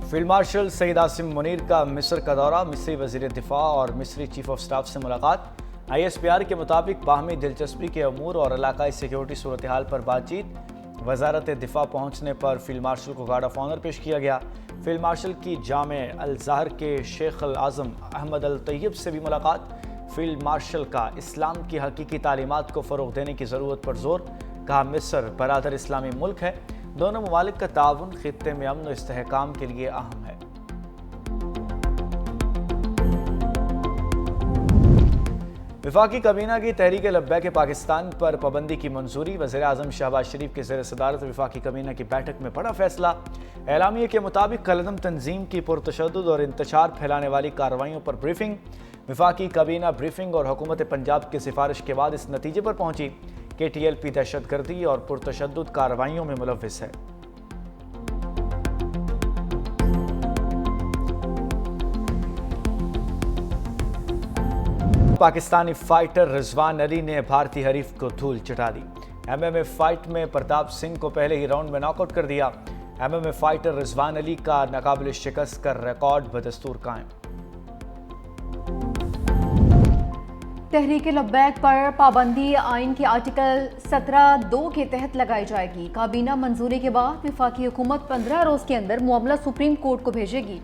Field marshal Saeed Asim Munir का मिस्र का दौरा, मिस्री वजीर दिफा और मिस्री चीफ ऑफ स्टाफ से मुलाकात। ISPR के मुताबिक बाहमी दिलचस्पी के अमूर और इलाकाई सिक्योरिटी सूरत हाल पर बातचीत। वजारत दिफा पहुँचने पर फील्ड मार्शल को गार्ड ऑफ ऑनर पेश किया गया। फील्ड मार्शल की जामे अल ज़हर के शेख अल आज़म अहमद अल तैयब से भी मुलाकात। फील्ड मार्शल का इस्लाम की हकीकी तालीमात को फ़रोग़ देने की ज़रूरत पर जोर, कहा मिस्र बरादर इस्लामी मुल्क है, दोनों ममालिक का ताउन खित्ते में अमन व इस्तेहकाम के लिए अहम है। वफाकी काबीना की तहरीक लब्बैक पाकिस्तान पर पाबंदी की मंजूरी। वज़ीर आज़म शहबाज शरीफ के ज़ेर सदारत वफाकी काबीना की बैठक में बड़ा फैसला। एलामिया के मुताबिक कलदम तंजीम की पुरतशद्दुद और इंतशार फैलाने वाली कार्रवाइयों पर ब्रीफिंग। वफाकी काबीना ब्रीफिंग और हुकूमत पंजाब की सिफारिश के बाद इस नतीजे पर पहुंची कि TLP दहशतगर्दी और पुरतशद्दुद कार्रवाइयों में मुलव्विस है। पाकिस्तानी फाइटर रिजवान अली ने भारतीय हरीफ को धूल चटा दी। MMA फाइट में प्रताप सिंह को पहले ही राउंड में नॉकआउट कर दिया। MMA फाइटर रिजवान अली का नाकाबिल शिकस्त का रिकॉर्ड बदस्तूर कायम। तहरीक लब्बैक पर पाबंदी आइन के आर्टिकल 17(2) के तहत लगाई जाएगी। काबीना मंजूरी के बाद वफाकी हुकूमत 15 रोज के अंदर मामला सुप्रीम कोर्ट को भेजेगी।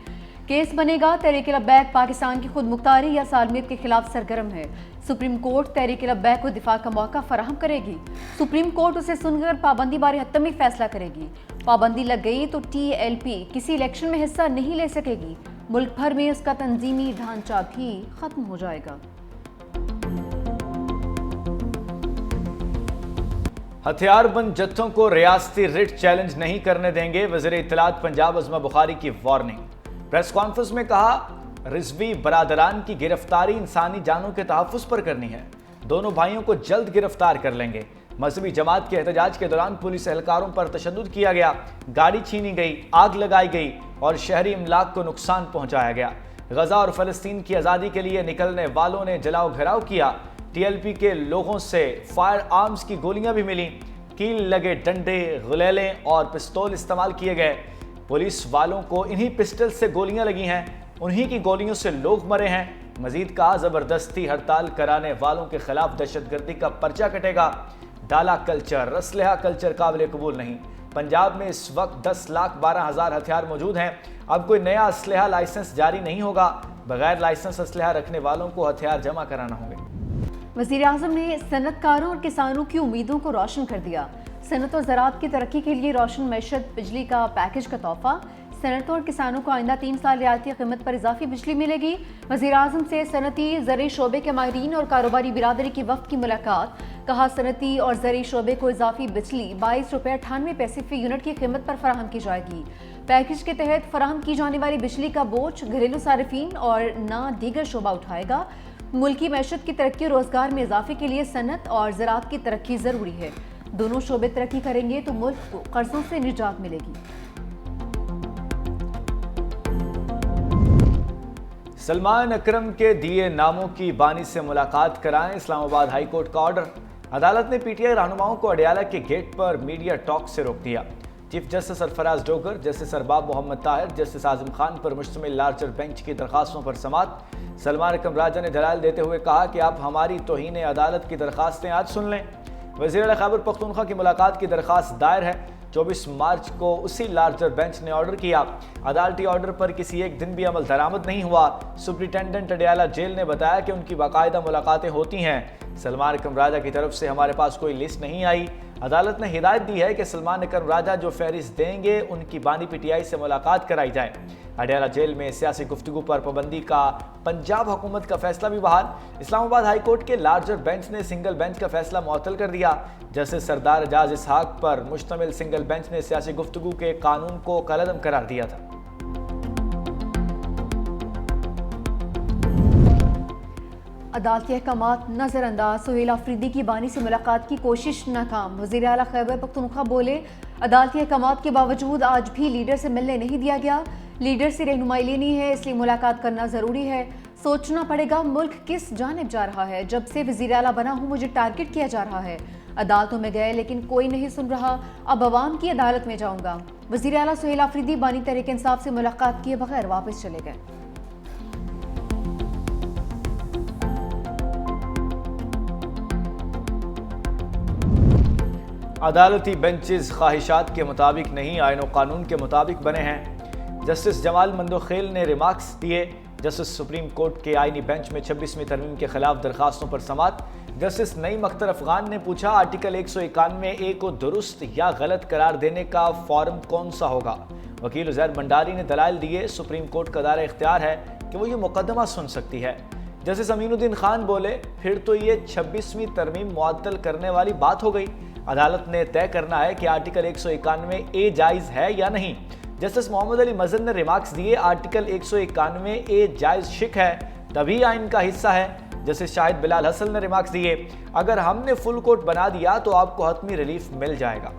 केस बनेगा तहरीक लब्बैक पाकिस्तान की खुद मुख्तारी या सालमियत के खिलाफ सरगर्म है। सुप्रीम कोर्ट तहरीक लब्बैक को दिफा का मौका फराहम करेगी। सुप्रीम कोर्ट उसे सुनकर पाबंदी बारे हतमी फैसला करेगी। पाबंदी लग गई तो TLP किसी इलेक्शन में हिस्सा नहीं ले सकेगी। मुल्क भर में उसका तंजीमी ढांचा भी खत्म हो जाएगा। हथियारबंद जत्थों को रियासती रिट चैलेंज नहीं करने देंगे, वज़ीर इत्तलात पंजाब अज़मा बुखारी की वार्निंग। प्रेस कॉन्फ्रेंस में कहा, रिजवी बरादरान की गिरफ्तारी इंसानी जानों के तहफ़्फ़ुज़ पर करनी है। दोनों भाइयों को जल्द गिरफ्तार कर लेंगे। मजहबी जमात के एहतजाज के दौरान पुलिस एहलकारों पर तशद्दुद किया गया, गाड़ी छीनी गई, आग लगाई गई और शहरी इमलाक को नुकसान पहुंचाया गया। गजा और फ़लस्तीन की आज़ादी के लिए निकलने वालों ने जलाओ घराव किया। TLP के लोगों से फायर आर्म्स की गोलियां भी मिली। कील लगे डंडे, गुलेलें और पिस्तौल इस्तेमाल किए गए। पुलिस वालों को इन्हीं पिस्टल से गोलियां लगी हैं, उन्हीं की गोलियों से लोग मरे हैं। मजीद कहा, जबरदस्ती हड़ताल कराने वालों के खिलाफ दहशतगर्दी का पर्चा कटेगा। डाला कल्चर, असलहा कल्चर काबिल कबूल नहीं। पंजाब में इस वक्त 10,12,000 हथियार मौजूद हैं। अब कोई नया असलहा लाइसेंस जारी नहीं होगा। बगैर लाइसेंस असलहा रखने वालों को हथियार जमा कराना होंगे। वज़ीर आज़म ने सनतकारों और किसानों की उम्मीदों को रोशन कर दिया। सनत और ज़राअत की तरक्की के लिए रोशन मैशत बिजली का पैकेज का तोहफा। सनत और किसानों को आइंदा 3 साल रियायती कीमत पर इजाफी बिजली मिलेगी। वज़ीर आज़म से सनती ज़री शोबे के माहिरीन और कारोबारी बिरादरी की वफ़द की मुलाकात। कहा, सनती और ज़री शोबे को इजाफी बिजली 22 रुपये 98 पैसे फी यूनिट की कीमत पर फराहम की जाएगी। पैकेज के तहत फराहम की जाने वाली बिजली का बोझ घरेलू सारिफीन और ना दीगर शोबा उठाएगा। मुल्की मैशत की तरक्की और रोजगार में इजाफे के लिए सनत और ज़राअत की तरक्की जरूरी है। दोनों शोबे तरक्की करेंगे तो मुल्क को कर्जों से निजात मिलेगी। सलमान अकरम के दिए नामों की बानी से मुलाकात कराएं, इस्लामाबाद हाई कोर्ट का ऑर्डर। अदालत ने PTI रहनुमाओं को अडियाला के गेट पर मीडिया टॉक से रोक दिया। Chief justice Sarfraz Dogar, justice Arbab Muhammad Tahir, justice Azam Khan पर मुश्तमिल लार्जर बेंच की दरखास्तों पर समात। सलमान अकरम राजा ने दलाल देते हुए कहा कि आप हमारी तौहीन अदालत की दरखास्तें आज सुन लें। वज़ीर आला खैबर पख्तूनख्वा की मुलाकात की दरखास्त दायर है। 24 मार्च को उसी लार्जर बेंच ने ऑर्डर किया। अदालती ऑर्डर पर किसी एक दिन भी अमल दरामद नहीं हुआ। सुप्रिटेंडेंट अडियाला जेल ने बताया कि उनकी बाकायदा मुलाकातें होती हैं। सलमान अकरम राजा की तरफ से हमारे पास कोई लिस्ट नहीं आई। अदालत ने हिदायत दी है कि सलमान अकरम राजा जो फहरिस्त देंगे उनकी बानी PTI से मुलाकात कराई जाए। अडियाला जेल में सियासी गुफ्तगू पर पाबंदी का पंजाब हुकूमत का फैसला भी बहाल। इस्लामाबाद हाई कोर्ट के लार्जर बेंच ने सिंगल बेंच का फैसला मुअत्तल कर दिया। जस्टिस सरदार एजाज इसहाक पर मुश्तमिल सिंगल बेंच ने सियासी गुफ्तगू के कानून को कलअदम करार दिया था। अदालती अहकामात नज़रअंदाज, सुहेल आफरीदी की बानी से मुलाकात की कोशिश नाकाम। वज़ीर आला खैबर पख्तूनख्वा बोले, अदालती अहकामात के बावजूद आज भी लीडर से मिलने नहीं दिया गया। लीडर से रहनुमाई लेनी है, इसलिए मुलाकात करना ज़रूरी है। सोचना पड़ेगा मुल्क किस जानिब जा रहा है। जब से वज़ीर आला बना हूँ मुझे टारगेट किया जा रहा है। अदालतों में गए लेकिन कोई नहीं सुन रहा, अब अवाम की अदालत में जाऊंगा। वज़ीर आला सुहेल आफरीदी बानी तहरीक इंसाफ से मुलाकात किए बगैर वापस चले गए। अदालती बेंचेस ख्वाहिशात के मुताबिक नहीं, आईन और कानून के मुताबिक बने हैं। जस्टिस जमाल मंदोखेल ने रिमार्क्स दिए। जस्टिस सुप्रीम कोर्ट के आईनी बेंच में 26वीं तरमीम के खिलाफ दरखास्तों पर समाअत। जस्टिस नईम अख्तर अफगान ने पूछा, आर्टिकल 151A को दुरुस्त या गलत करार देने का फॉर्म कौन सा होगा। वकील उजैर भंडारी ने दलाइल दिए। सुप्रीम कोर्ट का दायरा इख्तियार है कि वो ये मुकदमा सुन सकती है। जस्टिस अमीनुद्दीन खान बोले, फिर तो ये 26वीं तरमीम मुअत्तल करने वाली बात हो गई। अदालत ने तय करना है कि आर्टिकल 191A जायज़ है या नहीं। जस्टिस मोहम्मद अली मजन ने रिमार्क्स दिए, आर्टिकल 191A जायज़ शिक है, तभी आइन का हिस्सा है। जस्टिस शाहिद बिलाल हसन ने रिमार्क्स दिए, अगर हमने फुल कोर्ट बना दिया तो आपको हतमी रिलीफ मिल जाएगा।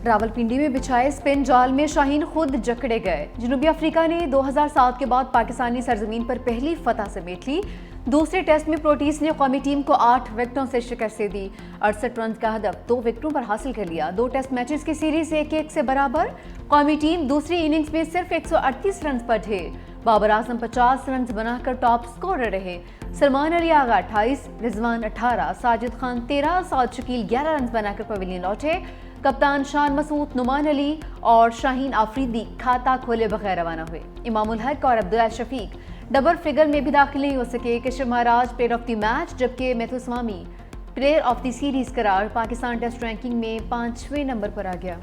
रावलपिंडी में बिछाए स्पिन जाल में शाहीन खुद जकड़े गए। जनूबी अफ्रीका ने 2007 के बाद पाकिस्तानी सरजमीन पर पहली फतह समेट ली। दूसरे टेस्ट में प्रोटीज ने कौमी टीम को 8 विकेटों से शिकस्त दे दी। 68 रन का हदफ 2 विकेटों पर हासिल कर लिया। 2 टेस्ट मैचेस की सीरीज 1-1 से बराबर। कौमी टीम दूसरी इनिंग्स में सिर्फ 138 रन पर ढेर। बाबर आजम 50 रन बनाकर टॉप स्कोरर रहे। सलमान अली आगा 28, रिजवान 18, साजिद खान 13, साद शकील 11 रन बनाकर पवेलियन लौटे। कप्तान शान मसूद, नुमान अली और शाहीन आफरीदी खाता खोले बगैर रवाना हुए। इमामुल हक और अब्दुल्ला शफीक डबल फिगर में भी दाखिल नहीं हो सके। Keshav Maharaj player of the match, जबकि मैथुस्वामी प्लेयर ऑफ द सीरीज करार। पाकिस्तान टेस्ट रैंकिंग में 5वें नंबर पर आ गया।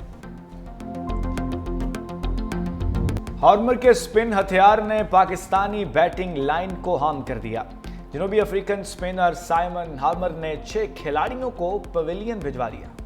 हार्मर के स्पिन हथियार ने पाकिस्तानी बैटिंग लाइन को हार्म कर दिया। जनूबी अफ्रीकन स्पिनर साइमन हार्मर ने 6 खिलाड़ियों को पवेलियन भिजवा दिया।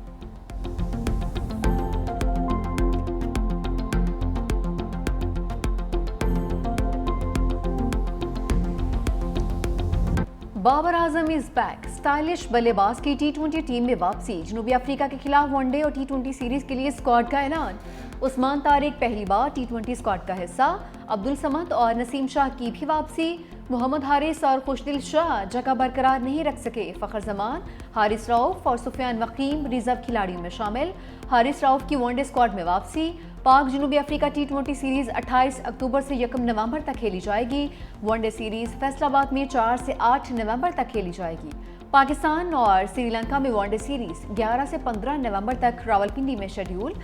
Babar Azam is back. Stylish बल्लेबाज की T20 टीम में वापसी। जनूबी अफ्रीका के खिलाफ वनडे और T20 सीरीज के लिए स्क्वाड का ऐलान। उस्मान तारिक पहली बार T20 स्क्वाड का हिस्सा। अब्दुल समद और नसीम शाह की भी वापसी। मोहम्मद हारिस और खुशदिल शाह जगह बरकरार नहीं रख सके। फखर जमान, हारिस रऊफ और सुफियान वकीम रिजर्व खिलाड़ियों में शामिल। हारिस रऊफ की वनडे स्क्वाड में वापसी। पाक जनूबी अफ्रीका T20 सीरीज 28 अक्टूबर से 1 नवंबर तक खेली जाएगी। वनडे सीरीज फैसलाबाद में 4 से 8 नवंबर तक खेली जाएगी। पाकिस्तान और श्रीलंका में वनडे सीरीज 11 से 15 नवंबर तक रावलपिंडी में शेड्यूल।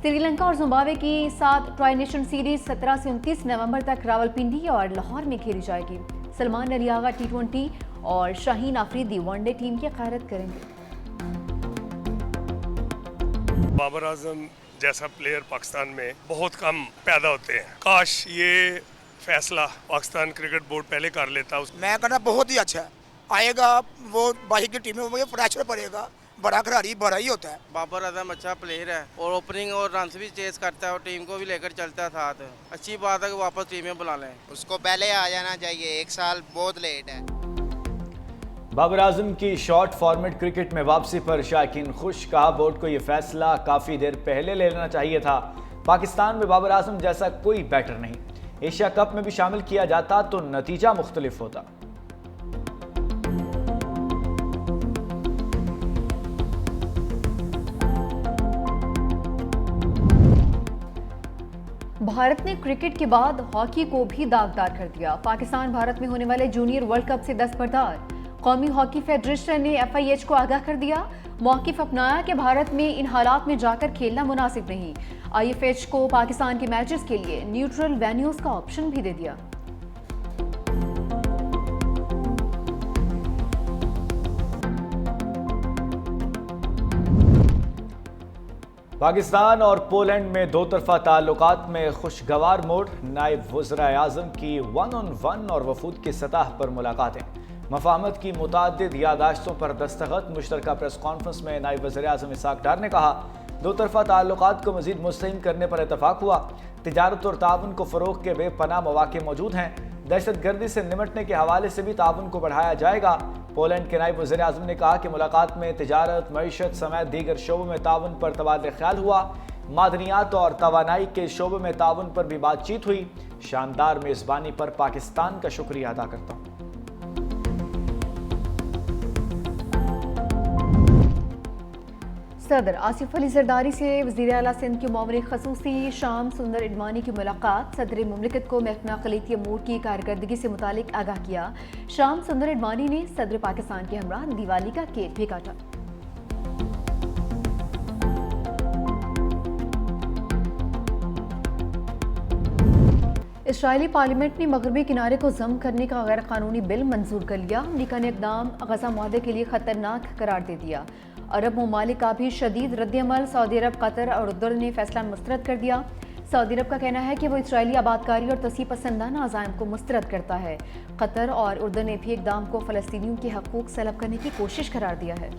श्रीलंका और जिम्बाब्वे की 7 ट्राई नेशन सीरीज 17 से 29 नवंबर तक रावलपिंडी और लाहौर में खेली जाएगी। सलमान अली आगा T20 और शाहीन आफरीदी वनडे टीम की क़यादत करेंगे। बाबर आजम जैसा प्लेयर पाकिस्तान में बहुत कम पैदा होते हैं। काश ये फैसला पाकिस्तान क्रिकेट बोर्ड पहले कर लेता। मैं कहना बहुत ही अच्छा आएगा। वो बाकी की टीमें में प्रेशर पड़ेगा, बड़ा खिलाड़ी बड़ा ही होता है। बाबर आजम अच्छा प्लेयर है और ओपनिंग और रन भी चेस करता है और टीम को भी लेकर चलता है साथ। अच्छी बात है कि वापस टीम में बुला लें। उसको पहले आ जाना चाहिए, 1 साल बहुत लेट है। बाबर आजम की शॉर्ट फॉर्मेट क्रिकेट में वापसी पर शायकीन खुश। कहा, बोर्ड को यह फैसला काफ़ी देर पहले ले लेना चाहिए था। पाकिस्तान में बाबर आजम जैसा कोई बैटर नहीं। एशिया कप में भी शामिल किया जाता तो नतीजा मुख्तलिफ होता। भारत ने क्रिकेट के बाद हॉकी को भी दागदार कर दिया। पाकिस्तान भारत में होने वाले जूनियर वर्ल्ड कप से दस्तबरदार। कौमी हॉकी फेडरेशन ने FIH को आगाह कर दिया। मौक़िफ़ अपनाया कि भारत में इन हालात में जाकर खेलना मुनासिब नहीं। IFH को पाकिस्तान के मैचेस के लिए न्यूट्रल वेन्यूज का ऑप्शन भी दे दिया। पाकिस्तान और पोलैंड में दो तरफा ताल्लुकात में खुशगवार मोड़। नायब वज़ीर आज़म की 1-on-1 और वफूद की सतह पर मुलाकातें। मफाहमत की मुताद्दिद यादाश्तों पर दस्तखत। मुश्तरका प्रेस कॉन्फ्रेंस में नायब वज़ीर आज़म इसाक डार ने कहा, दो तरफा ताल्लुकात को मज़ीद मुस्तहिम करने पर इतफाक़ हुआ। तिजारत और ताउन को फ़रोग़ के बेपनाह मौक़े मौजूद हैं। दहशत गर्दी से निमटने के हवाले से भी ताउन को बढ़ाया जाएगा। पोलैंड के नायब वज़ीर आज़म ने कहा कि मुलाकात में तिजारत, मईशत समेत दीगर शोबों में ताउन पर तबादला ख्याल हुआ। मादनियात और तवानाई के शोबे में ताउन पर भी बातचीत हुई। शानदार मेज़बानी पर पाकिस्तान का शुक्रिया अदा करता हूँ। सदर आसिफ अली जरदारी से वज़ीर आला सिंध के मामले खसूसी शाम सुंदर इडवानी की मुलाकात। सदर मुमलिकत को महकमा अक़लियती अमूर की कारकर्दगी से मुतालिक आगाह किया। शाम सुंदर इडवानी ने सदर पाकिस्तान के हमरा दिवाली का केक भी काटा। इसराइली पार्लियामेंट ने मगरबी किनारे को जम करने का गैर कानूनी बिल मंजूर कर लिया। अमरीका ने इक़दाम गजा मुआहदे के लिए खतरनाक करार दे दिया। अरब ममालिक का भी शदीद रद्दअमल। सऊदी अरब, कतर और उर्दुन ने फैसला मुस्तरद कर दिया। सऊदी अरब का कहना है कि वो इसराइली आबादकारी और तसी पसंदाना अज़ाइम को मुस्तरद करता है। कतर और उर्दुन ने भी इक़दाम को फ़लस्तीनियों के हकूक़ सलब करने की कोशिश करार दिया है।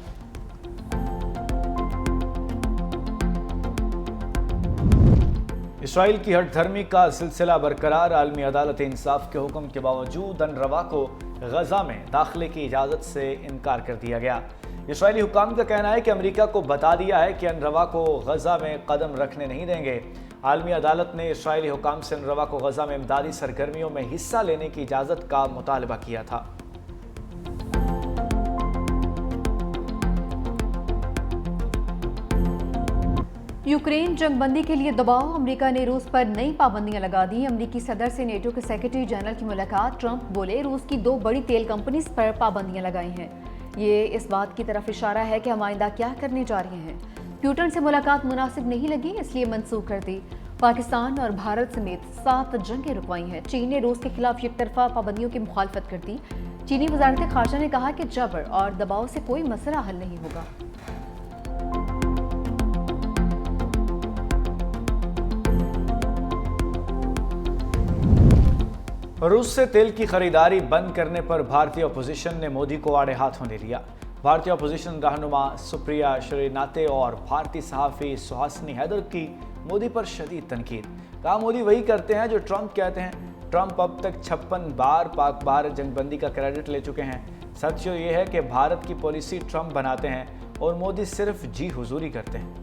इसराइल की हठधर्मी का सिलसिला बरकरार। आलमी अदालत इंसाफ के हुक्म के बावजूद अनरवा को गजा में दाखिले की इजाज़त से इनकार कर दिया गया। इसराइली हुकाम का कहना है कि अमेरिका को बता दिया है कि अनरवा को गजा में कदम रखने नहीं देंगे। आलमी अदालत ने इसराइली हुकाम से अनरवा को गजा में इमदादी सरगर्मियों में हिस्सा लेने की इजाज़त का मुतालबा किया था। यूक्रेन जंगबंदी के लिए दबाव। अमेरिका ने रूस पर नई पाबंदियां लगा दी। अमेरिकी सदर से नेटो के सेक्रेटरी जनरल की मुलाकात। ट्रंप बोले रूस की 2 बड़ी तेल कंपनीज पर पाबंदियां लगाई हैं। ये इस बात की तरफ इशारा है कि हम आइंदा क्या करने जा रहे हैं। प्यूटन से मुलाकात मुनासिब नहीं लगी, इसलिए मनसूख कर दी। पाकिस्तान और भारत समेत 7 जंगें रुकवाई हैं। चीन ने रूस के खिलाफ एकतरफा पाबंदियों की मुखालफत कर दी। चीनी वजारत खारजा ने कहा कि जबर और दबाव से कोई मसला हल नहीं होगा। रूस से तेल की खरीदारी बंद करने पर भारतीय अपोजिशन ने मोदी को आड़े हाथों ले लिया। भारतीय अपोजिशन रहनुमा सुप्रिया श्रीनाथे और भारतीय सहाफ़ी सुहासिनी हैदर की मोदी पर शदीद तनकीद। कहा मोदी वही करते हैं जो ट्रंप कहते हैं। ट्रंप अब तक 56 बार पाक भारत जंगबंदी का क्रेडिट ले चुके हैं। सच ये है कि भारत की पॉलिसी ट्रंप बनाते हैं और मोदी सिर्फ जी हुजूरी करते हैं।